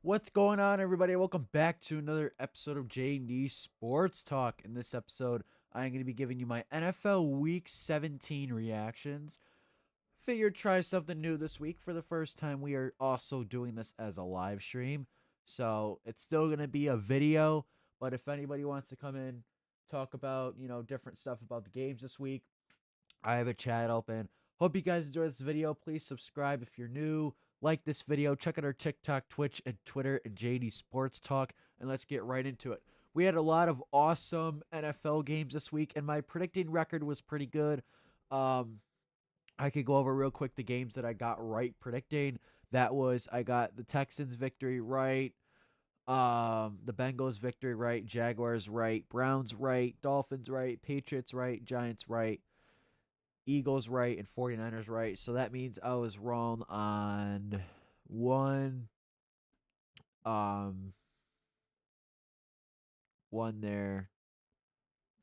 What's going on, everybody? Welcome back to another episode of J&D Sports Talk. In this episode, I'm going to be giving you my NFL Week 17 reactions. Figured try something new this week. For the first time, we are also doing this as a live stream. So it's still going to be a video, but if anybody wants to come in, talk about, different stuff about the games this week, I have a chat open. Hope you guys enjoy this video. Please subscribe if you're new. Like this video. Check out our TikTok, Twitch, and Twitter at JD Sports Talk. And let's get right into it. We had a lot of awesome NFL games this week, and my predicting record was pretty good. Um, I could go over real quick the games that I got right predicting. That was I got the Texans victory right, the Bengals victory right, Jaguars right, Browns right, Dolphins right, Patriots right, Giants right, Eagles right and 49ers right. So that means I was wrong on one um one there,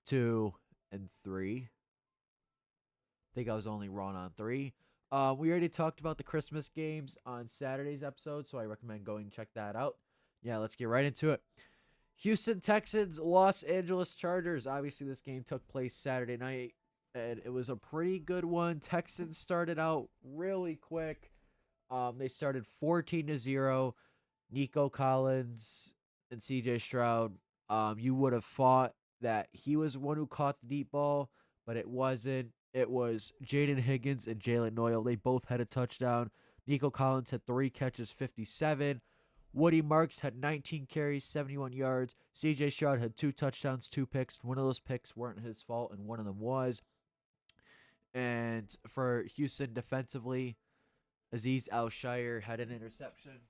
two and three. I think I was only wrong on three. We already talked about the Christmas games on Saturday's episode, so I recommend going and check that out. Yeah, let's get right into it. Houston Texans, Los Angeles Chargers. Obviously, this game took place Saturday night, and it was a pretty good one. Texans started out really quick. They started 14-0. Nico Collins and CJ Stroud. You would have thought that he was the one who caught the deep ball, but it wasn't. It was Jaden Higgins and Jalen Noyle. They both had a touchdown. Nico Collins had 3 catches, 57. Woody Marks had 19 carries, 71 yards. CJ Stroud had 2 touchdowns, 2 picks. One of those picks weren't his fault, and one of them was. And for Houston defensively, Aziz Al-Shire had an interception.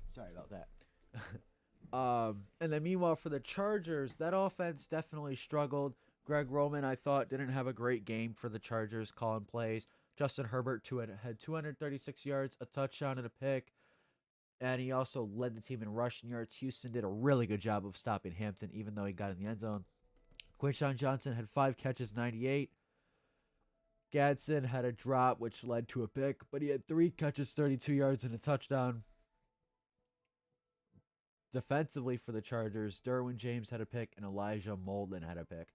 Sorry about that. And then meanwhile for the Chargers, that offense definitely struggled. Greg Roman, I thought, didn't have a great game for the Chargers calling plays. Justin Herbert had 236 yards, a touchdown, and a pick. And he also led the team in rushing yards. Houston did a really good job of stopping Hampton, even though he got in the end zone. Quinshon Johnson had 5 catches, 98. Gadsden had a drop, which led to a pick, but he had 3 catches, 32 yards, and a touchdown. Defensively for the Chargers, Derwin James had a pick and Elijah Molden had a pick.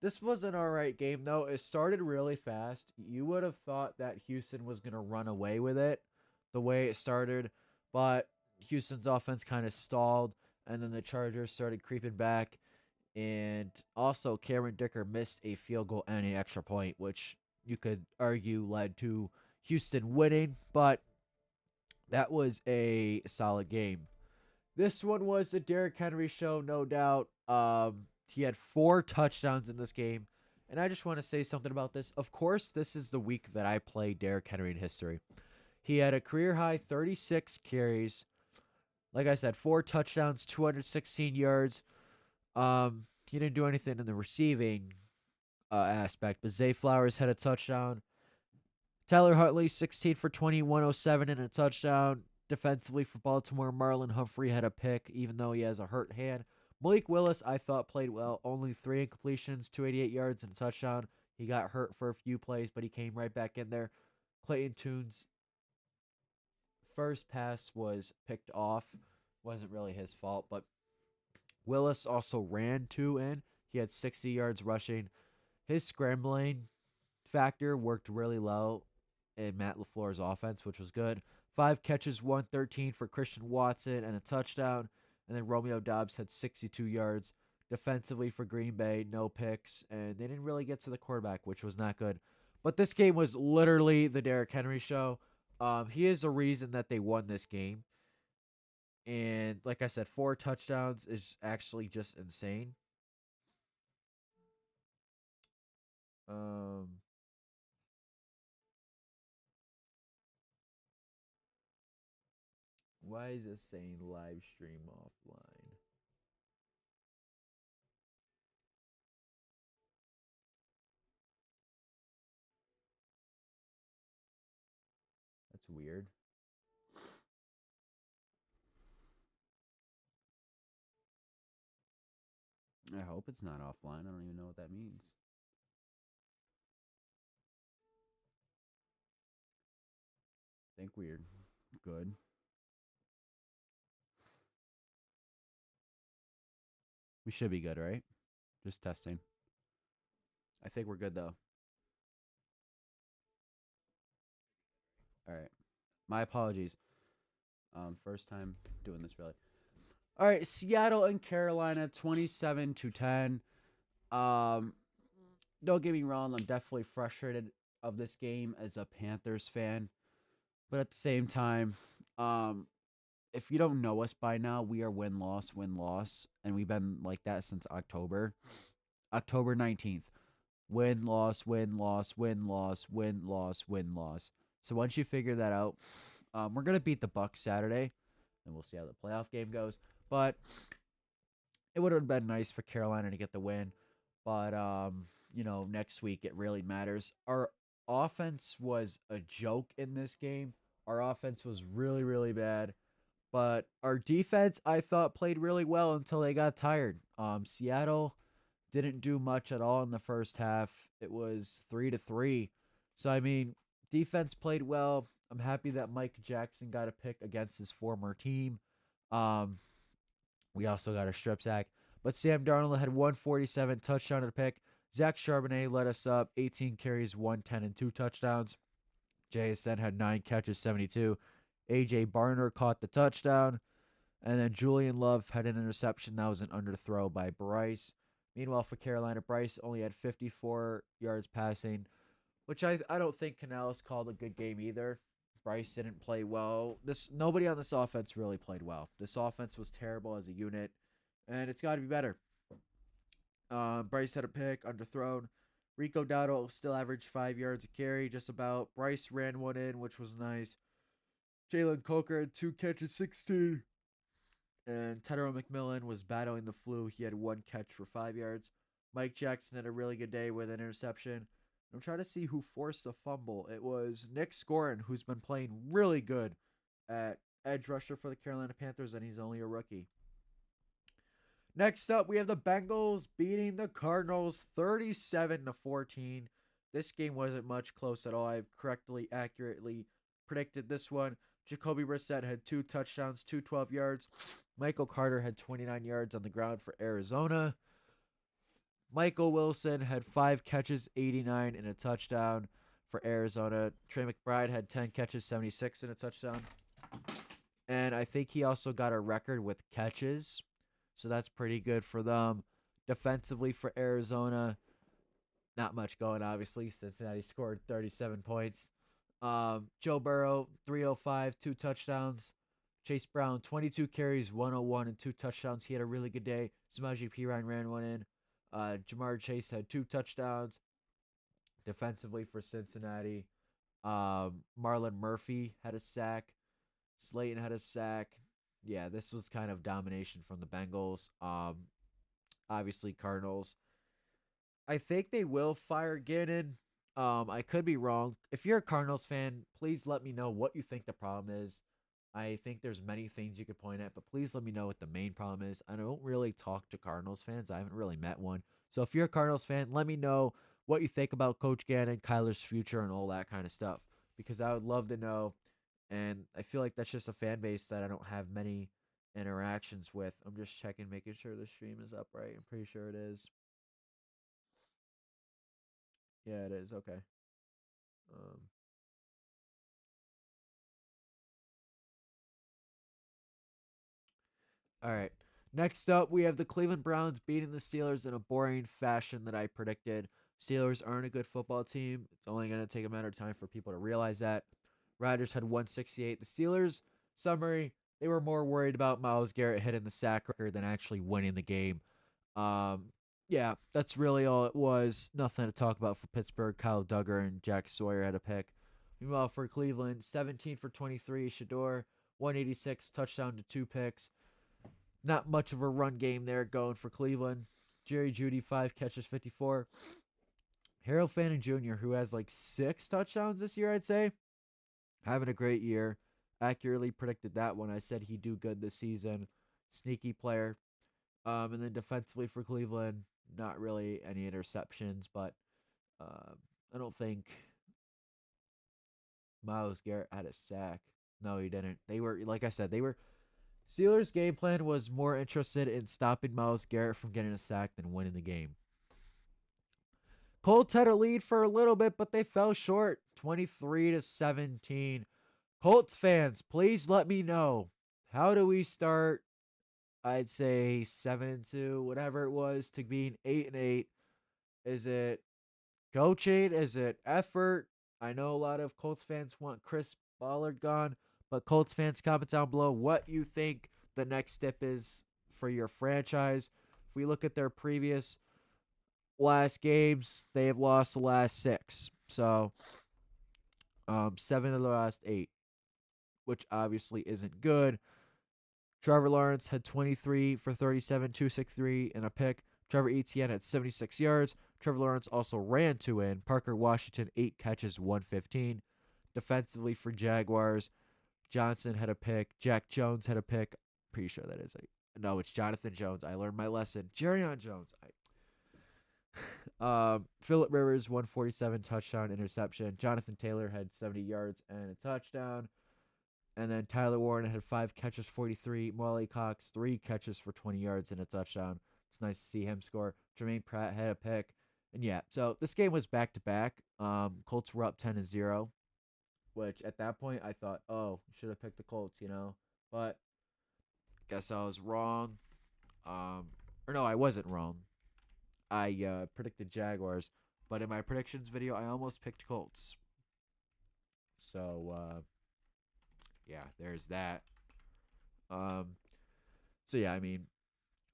This was an all right game, though. It started really fast. You would have thought that Houston was going to run away with it the way it started, but Houston's offense kind of stalled, and then the Chargers started creeping back. And also, Cameron Dicker missed a field goal and an extra point, which you could argue led to Houston winning, but that was a solid game. This one was the Derrick Henry show, no doubt. He had 4 touchdowns in this game. And I just want to say something about this. Of course, this is the week that I play Derrick Henry in history. He had a career high 36 carries. Like I said, 4 touchdowns, 216 yards. He didn't do anything in the receiving aspect, but Zay Flowers had a touchdown. Tyler Huntley, 16 for 20, 107 and a touchdown. Defensively for Baltimore, Marlon Humphrey had a pick, even though he has a hurt hand. Malik Willis, I thought, played well. Only 3 incompletions, 288 yards, and a touchdown. He got hurt for a few plays, but he came right back in there. Clayton Tune's first pass was picked off. Wasn't really his fault, but Willis also ran 2 in. He had 60 yards rushing. His scrambling factor worked really low in Matt LaFleur's offense, which was good. 5 catches, 113 for Christian Watson and a touchdown. And then Romeo Doubs had 62 yards. Defensively for Green Bay, no picks. And they didn't really get to the quarterback, which was not good. But this game was literally the Derrick Henry show. He is the reason that they won this game. And like I said, 4 touchdowns is actually just insane. Um, why is this saying live stream offline? That's weird. I hope it's not offline. I don't even know what that means. think we're good. We should be good, right? Just testing. I think we're good though. All right. My apologies. First time doing this really. All right, Seattle and Carolina 27-10. Um don't get me wrong, I'm definitely frustrated of this game as a Panthers fan, but at the same time, um if you don't know us by now, we are win loss, and we've been like that since October 19th. Win loss, win loss, win loss, win loss, win loss. So once you figure that out, we're gonna beat the Bucks Saturday, and we'll see how the playoff game goes. But it would have been nice for Carolina to get the win. But next week it really matters. Our offense was a joke in this game. Our offense was really, really bad. But our defense, I thought, played really well until they got tired. Seattle didn't do much at all in the first half. It was 3-3. So I mean, defense played well. I'm happy that Mike Jackson got a pick against his former team. Um, we also got a strip sack. But Sam Darnold had 147 touchdown to pick. Zach Charbonnet led us up 18 carries, 110, and 2 touchdowns. JSN had 9 catches, 72. AJ Barner caught the touchdown. And then Julian Love had an interception that was an underthrow by Bryce. Meanwhile, for Carolina, Bryce only had 54 yards passing, which I don't think Canales called a good game either. Bryce didn't play well. Nobody on this offense really played well. This offense was terrible as a unit, and it's got to be better. Bryce had a pick, underthrown. Rico Dowdle still averaged 5 yards a carry, just about. Bryce ran one in, which was nice. Jalen Coker had 2 catches, 16. And Tedero McMillan was battling the flu. He had 1 catch for 5 yards. Mike Jackson had a really good day with an interception. I'm trying to see who forced the fumble. It was Nick Scorin, who's been playing really good at edge rusher for the Carolina Panthers, and he's only a rookie. Next up, we have the Bengals beating the Cardinals 37-14. This game wasn't much close at all. I accurately predicted this one. Jacoby Brissett had 2 touchdowns, 212 yards. Michael Carter had 29 yards on the ground for Arizona. Michael Wilson had 5 catches, 89, and a touchdown for Arizona. Trey McBride had 10 catches, 76, and a touchdown. And I think he also got a record with catches. So that's pretty good for them. Defensively for Arizona, not much going, obviously. Cincinnati scored 37 points. Joe Burrow, 305, 2 touchdowns. Chase Brown, 22 carries, 101, and 2 touchdowns. He had a really good day. Samaje Perine ran one in. Jamar Chase had 2 touchdowns. Defensively for Cincinnati, Marlon Murphy had a sack. Slayton had a sack. Yeah, this was kind of domination from the Bengals. Obviously Cardinals. I think they will fire Gannon. I could be wrong. If you're a Cardinals fan, please let me know what you think the problem is. I think there's many things you could point at, but please let me know what the main problem is. I don't really talk to Cardinals fans. I haven't really met one. So if you're a Cardinals fan, let me know what you think about Coach Gannon, Kyler's future, and all that kind of stuff. Because I would love to know. And I feel like that's just a fan base that I don't have many interactions with. I'm just checking, making sure the stream is up right. I'm pretty sure it is. Yeah, it is. Okay. Um, all right. Next up, we have the Cleveland Browns beating the Steelers in a boring fashion that I predicted. Steelers aren't a good football team. It's only going to take a matter of time for people to realize that. Rodgers had 168. The Steelers, summary, they were more worried about Myles Garrett hitting the sack record than actually winning the game. Um, yeah, that's really all it was. Nothing to talk about for Pittsburgh. Kyle Duggar and Jack Sawyer had a pick. Meanwhile, for Cleveland, 17 for 23, Shador, 186, touchdown to 2 picks. Not much of a run game there going for Cleveland. Jerry Jeudy, 5 catches, 54. Harold Fanning Jr., who has like 6 touchdowns this year, I'd say. Having a great year. Accurately predicted that one. I said he'd do good this season. Sneaky player. And then defensively for Cleveland, not really any interceptions, but I don't think Miles Garrett had a sack. No, he didn't. They were, like I said, they were. Steelers' game plan was more interested in stopping Miles Garrett from getting a sack than winning the game. Colts had a lead for a little bit, but they fell short, 23-17. Colts fans, please let me know, how do we start? I'd say 7-2, whatever it was, to being 8-8. Is it coaching? Is it effort? I know a lot of Colts fans want Chris Ballard gone, but Colts fans, comment down below what you think the next step is for your franchise. If we look at their previous last games, they have lost the last 6. So, 7 of the last 8, which obviously isn't good. Trevor Lawrence had 23 for 37, 263, and a pick. Trevor Etienne had 76 yards. Trevor Lawrence also ran 2 in. Parker Washington, 8 catches, 115. Defensively for Jaguars, Johnson had a pick. Jack Jones had a pick. Pretty sure that is no, it's Jonathan Jones. I learned my lesson. Jerrion Jones. Phillip Rivers, 147, touchdown, interception. Jonathan Taylor had 70 yards and a touchdown. And then Tyler Warren had 5 catches, 43. Molly Cox, 3 catches for 20 yards and a touchdown. It's nice to see him score. Jermaine Pratt had a pick. And yeah, so this game was back to back. Colts were up 10-0, which at that point I thought, oh, should have picked the Colts, But guess I was wrong. Or no, I wasn't wrong. I predicted Jaguars, but in my predictions video, I almost picked Colts. So yeah, there's that. So yeah, I mean,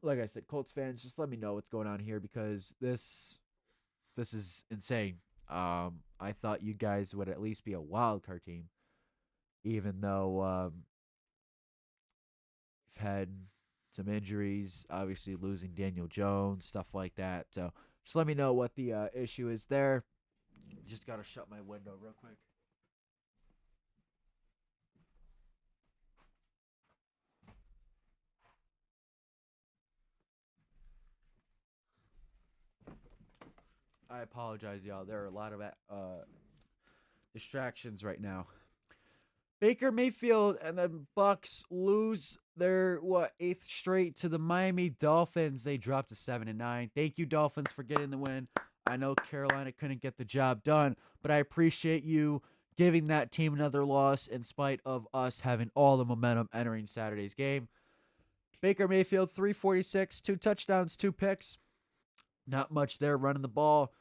like I said, Colts fans, just let me know what's going on here because this is insane. I thought you guys would at least be a wild card team, even though you've had some injuries, obviously losing Daniel Jones, stuff like that. So just let me know what the issue is there. Just gotta shut my window real quick. I apologize, y'all. There are a lot of distractions right now. Baker Mayfield and the Bucks lose their 8th straight to the Miami Dolphins. They dropped to 7-9. Thank you, Dolphins, for getting the win. I know Carolina couldn't get the job done, but I appreciate you giving that team another loss in spite of us having all the momentum entering Saturday's game. Baker Mayfield, 346, 2 touchdowns, 2 picks. Not much there running the ball.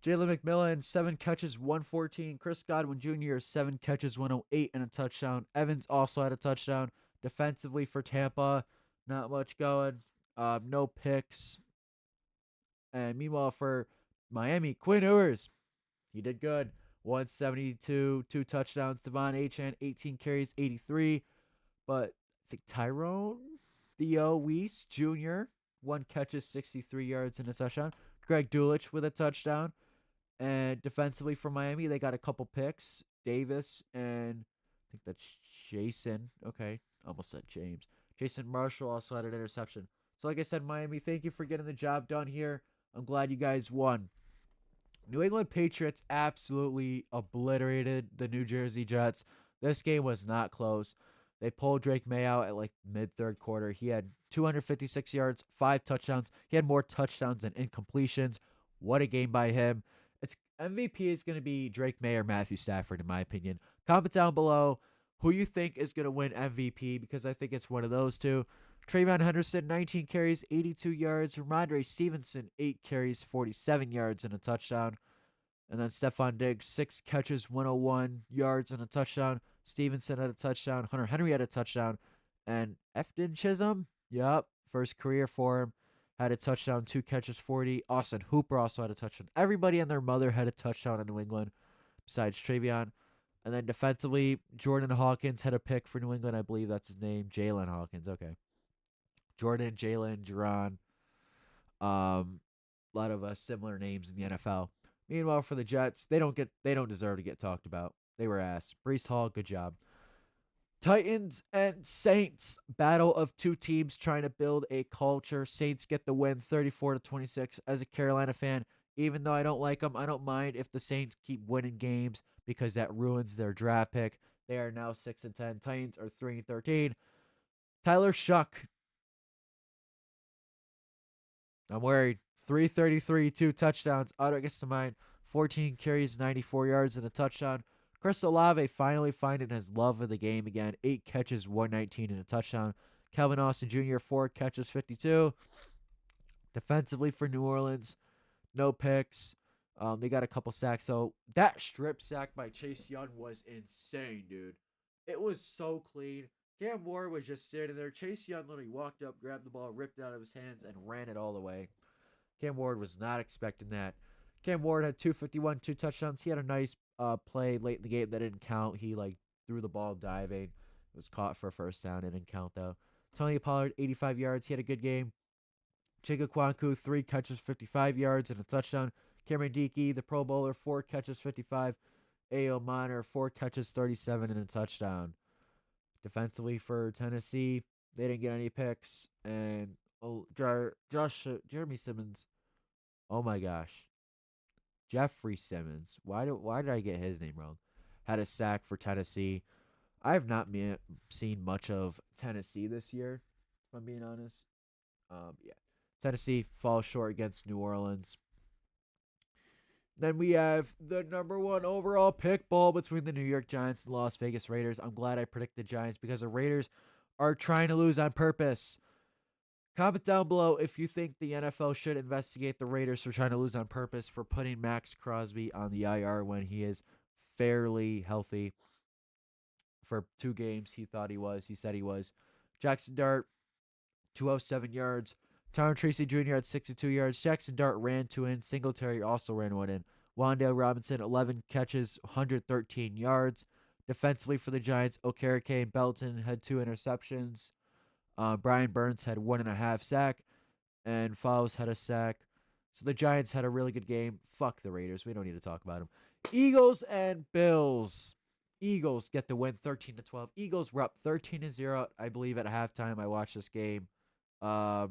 Jalen McMillan, 7 catches, 114. Chris Godwin Jr., 7 catches, 108, and a touchdown. Evans also had a touchdown. Defensively for Tampa, not much going. No picks. And meanwhile for Miami, Quinn Ewers, he did good. 172, 2 touchdowns. Devon Achane, 18 carries, 83. But I think Tyrone Theo Weiss Jr., 1 catches, 63 yards, and a touchdown. Greg Dulcich with a touchdown. And defensively for Miami, they got a couple picks. Davis and I think that's Jason. Okay, almost said James. Jason Marshall also had an interception. So like I said, Miami, thank you for getting the job done here. I'm glad you guys won. New England Patriots absolutely obliterated the New Jersey Jets. This game was not close. They pulled Drake May out at like mid-third quarter. He had 256 yards, 5 touchdowns. He had more touchdowns than incompletions. What a game by him. It's MVP is going to be Drake May or Matthew Stafford, in my opinion. Comment down below who you think is going to win MVP because I think it's one of those two. Trayvon Henderson, 19 carries, 82 yards. Ramondre Stevenson, 8 carries, 47 yards and a touchdown. And then Stephon Diggs, 6 catches, 101 yards and a touchdown. Stevenson had a touchdown. Hunter Henry had a touchdown. And Efton Chisholm, yep, first career for him, had a touchdown, 2 catches, 40. Austin Hooper also had a touchdown. Everybody and their mother had a touchdown in New England besides Travion. And then defensively, Jordan Hawkins had a pick for New England. I believe that's his name. Jalen Hawkins. Okay. Jordan, Jalen, Jerron. A lot of similar names in the NFL. Meanwhile, for the Jets, they don't deserve to get talked about. They were ass. Breece Hall, good job. Titans and Saints, battle of two teams trying to build a culture. Saints get the win 34-26. As a Carolina fan, Even though I don't like them, I don't mind if the Saints keep winning games because that ruins their draft pick. They are now 6-10. Titans are 3-13. Tyler Shuck, I'm worried. 333, 2 touchdowns. Auto gets to mine. 14 carries, 94 yards, and a touchdown. Chris Olave finally finding his love of the game again. 8 catches, 119, and a touchdown. Calvin Austin Jr., 4 catches, 52. Defensively for New Orleans, no picks. They got a couple sacks. So that strip sack by Chase Young was insane, dude. It was so clean. Cam Ward was just standing there. Chase Young literally walked up, grabbed the ball, ripped it out of his hands, and ran it all the way. Cam Ward was not expecting that. Cam Ward had 251, 2 touchdowns. He had a nice play late in the game that didn't count. He threw the ball diving. It was caught for a first down. It didn't count though. Tony Pollard, 85 yards. He had a good game. Chigga Kwanku, 3 catches, 55 yards, and a touchdown. Cameron Dickey, the Pro Bowler, 4 catches, 55. A.O. Minor, 4 catches, 37, and a touchdown. Defensively for Tennessee, they didn't get any picks. And Jeremy Simmons, oh my gosh. Jeffrey Simmons. Why did I get his name wrong? Had a sack for Tennessee. I have not seen much of Tennessee this year, if I'm being honest. Yeah. Tennessee falls short against New Orleans. Then we have the number 1 overall pick ball between the New York Giants and Las Vegas Raiders. I'm glad I predicted Giants because the Raiders are trying to lose on purpose. Comment down below if you think the NFL should investigate the Raiders for trying to lose on purpose for putting Max Crosby on the IR when he is fairly healthy. For 2 games, he said he was. Jackson Dart, 207 yards. Tyron Tracy Jr. had 62 yards. Jackson Dart ran 2 in. Singletary also ran 1 in. Wan'Dale Robinson, 11 catches, 113 yards. Defensively for the Giants, Okereke and Belton had 2 interceptions. Brian Burns had 1.5 sack. And Fowles had a sack. So the Giants had a really good game. Fuck the Raiders. We don't need to talk about them. Eagles and Bills. Eagles get the win 13-12. Eagles were up 13-0, I believe, at halftime. I watched this game. 10-0.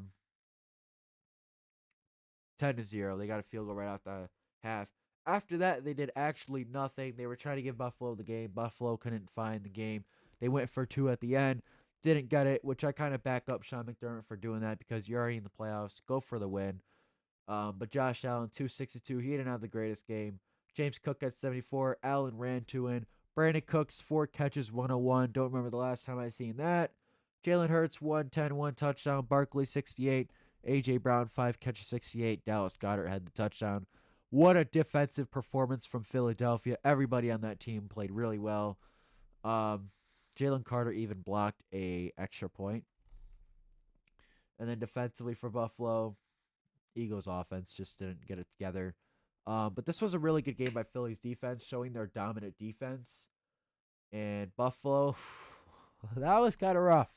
They got a field goal right out the half. After that, they did actually nothing. They were trying to give Buffalo the game. Buffalo couldn't find the game. They went for 2 at the end. Didn't get it, which I kind of back up Sean McDermott for doing that because you're already in the playoffs. Go for the win. But Josh Allen, 262. He didn't have the greatest game. James Cook at 74. Allen ran 2 in. Brandon Cooks, 4 catches, 101. Don't remember the last time I seen that. Jalen Hurts, 110, 1 touchdown. Barkley, 68. A.J. Brown, 5 catches, 68. Dallas Goedert had the touchdown. What a defensive performance from Philadelphia. Everybody on that team played really well. Jalen Carter even blocked a extra point. And then defensively for Buffalo, Eagles offense just didn't get it together. But this was a really good game by Philly's defense, showing their dominant defense. And Buffalo, that was kind of rough.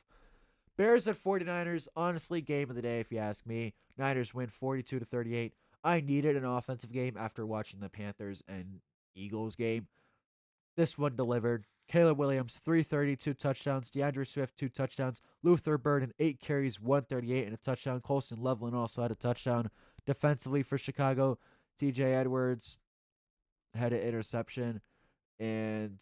Bears at 49ers, honestly, game of the day if you ask me. Niners win 42-38. I needed an offensive game after watching the Panthers and Eagles game. This one delivered. Caleb Williams, 332 touchdowns. DeAndre Swift, 2 touchdowns. Luther Burden, 8 carries, 138 and a touchdown. Colson Loveland also had a touchdown. Defensively for Chicago, TJ Edwards had an interception. And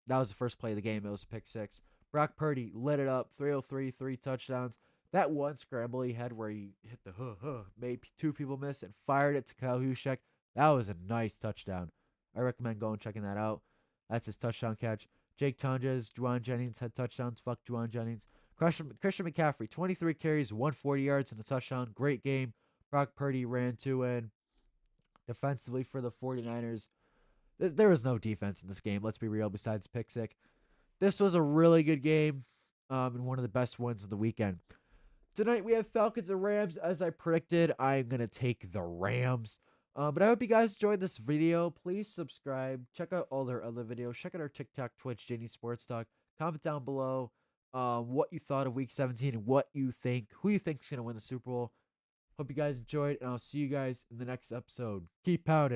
that was the first play of the game. It was a pick 6. Brock Purdy lit it up, 303, 3 touchdowns. That one scramble he had where he hit the made 2 people miss and fired it to Kyle Juszczyk. That was a nice touchdown. I recommend going and checking that out. That's his touchdown catch. Jake Tonjes, Juwan Jennings had touchdowns. Fuck Juwan Jennings. Christian McCaffrey, 23 carries, 140 yards and a touchdown. Great game. Brock Purdy ran 2 in. Defensively for the 49ers, there was no defense in this game. Let's be real, besides pick 6. This was a really good game and one of the best ones of the weekend. Tonight we have Falcons and Rams. As I predicted, I'm going to take the Rams. But I hope you guys enjoyed this video. Please subscribe. Check out all their other videos. Check out our TikTok, Twitch, Janie Sports Talk. Comment down below what you thought of Week 17 and who you think is going to win the Super Bowl. Hope you guys enjoyed, and I'll see you guys in the next episode. Keep pounding.